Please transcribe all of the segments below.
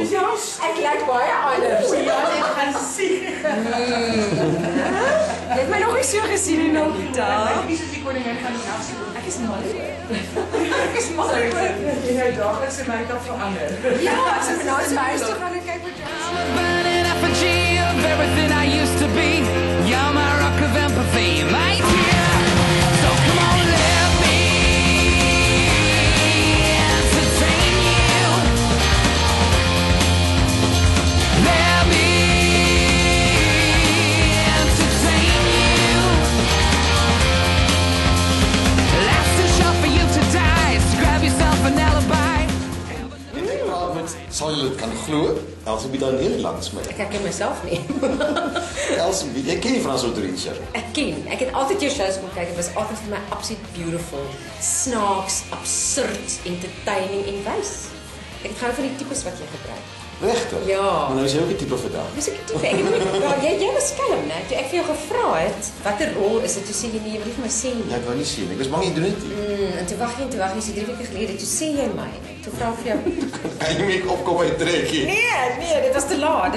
Ek lyk baie anders. Ja, ek gaan sien. Jy het my nog nie so gesien nie, Nolita. Ek is die koningin van die nag. Ek is mal. Ek is mal oor jou daaglikse make-up verander. Ja, as ek nou sy huis toe gaan en kyk wat jy I'm a burning effigy of everything I used to be. You're my rock of empathy, my dear. So come on, let me entertain you. Let me entertain you. Life's too short for you to die. So grab yourself an alibi. Sal jy dit kan glo? Elsie bied dan heel langs my. Ek ken myself nie. Elsie, jy ken die Frans Oudrienscher. Ek ken. Ek het altyd jou shows kom kyk. Dit was altyd vir my absoluut beautiful, snaaks, absurd, entertaining en wys. Ek het gehou van die tipes wat jy gebruik. Regtig? Ja. Maar nou is jy ook 'n tipe vandag. Dis ek tipe. Ek het jy was skelm, né? Toe ek vir jou gevra het watter rol is dit, toe sê jy nee, jy wil nie vir my sê nie. Ja, ek wou nie sien. Ek was bang jy doen dit nie. En toe wag jy so 3 weke gelede, toe sê jy my. Toe vra ek vir jou. Kan jy my opkom uittrek nie? Nee, dit was te laat.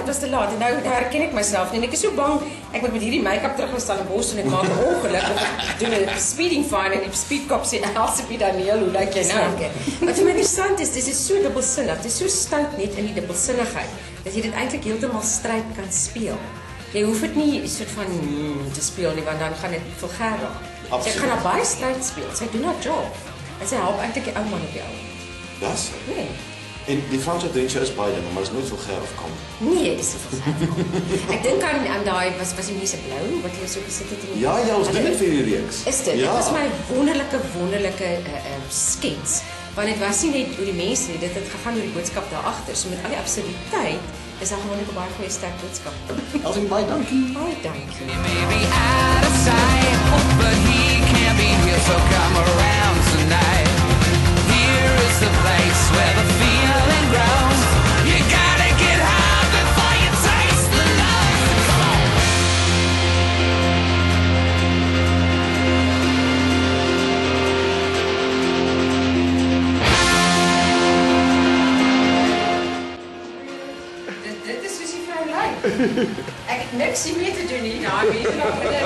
En nou herken ek myself nie. En ek is so bang ek moet met hierdie make-up terugstaan in Bos en ek maak 'n ongeluk of ek doen 'n speeding fine en die speedkop sê Elsie Daniel, hoe lyk jy nou? Wat vir my interessant is, dis so dubbelsinnig. Dit is so stout net in die dubbelsinnigheid dat jy dit eintlik heeltemal stryd kan speel. Jy hoef dit nie soort van te speel nie, want dan gaan dit vulgair raak. Sy gaan daar baie stryd speel. Sy doen haar job. En sy help eintlik die ou man op die ou. Das. Nee. En die Frans Oudrienscher is baie dinge, maar is nooit vulgair of kom. Nee, dis nie vulgair. Ek dink aan daai was die mense blou wat hulle so gesit het in die. Ja, ons doen dit vir die reeks. Is dit? Dit was my wonderlike skets. Want dit was nie net oor die mense nie, dit het gegaan oor die boodskap daar agter. So met al die absurditeit is daar gewoon 'n baie goeie sterk boodskap. Elsie, baie dankie. Baie dankie. He may be out of sight, but he can't be here, so come around tonight. Here is the place where the feeling grows. You gotta get high before you taste the love. Come on. Dit is soos die vrou lyk. Ek het niks meer te doen hier, daai mense daar binne.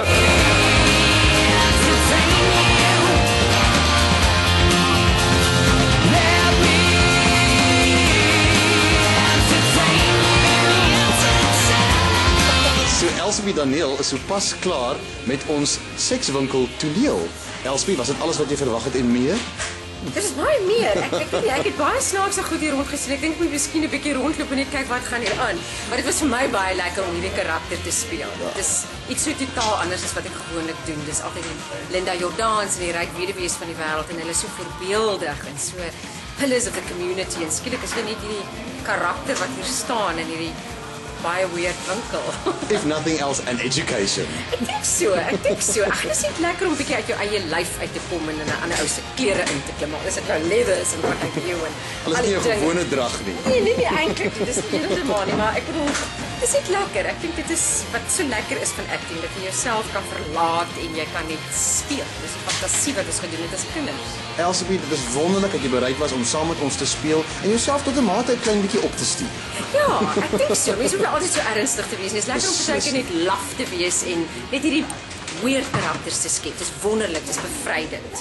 So Elsie Daniel is sopas klaar met ons sekswinkel toneel. Elsie, was dit alles wat jy verwag het en meer? Dit is baie meer. Ek weet nie, ek het baie snaakse goed hier rond gesien. Ek dink ek moet miskien 'n bietjie rondloop en net kyk wat gaan hier aan. Maar dit was vir my baie lekker om hierdie karakter te speel. Dit is iets so totaal anders as wat ek gewoonlik doen. Dis altyd die Linda Jordans en die ryk weduwees van die wêreld en hulle is so voorbeeldig en so pillars of the community en skielik is hulle net hierdie karakter wat hier staan in hierdie baie weird winkel. If nothing else, an education. Ek dink so. Ag, dit is net lekker om 'n bietjie uit jou eie lyf uit te kom en in 'n ander ou se klere in te klim. Is dit nou leather is en wat ek jou en Alles nie 'n gewone drag nie. Nee, eintlik nie. Dis nie heeltemal nie, maar ek bedoel, dis net lekker. Ek dink dit is wat so lekker is van acting, dat jy jouself kan verlaat en jy kan net speel. Dis 'n fantasie wat ons gedoen het as kinders. Elsie, dit is wonderlik dat jy bereid was om saam met ons te speel en jouself tot 'n mate 'n klein bietjie op te stuur. Ja, ek dink so. Mens hoef nie altyd so ernstig te wees nie. Dit is lekker om partykeer net laf te wees en net hierdie weird karakters te skep. Dis wonderlik, dis bevrydend.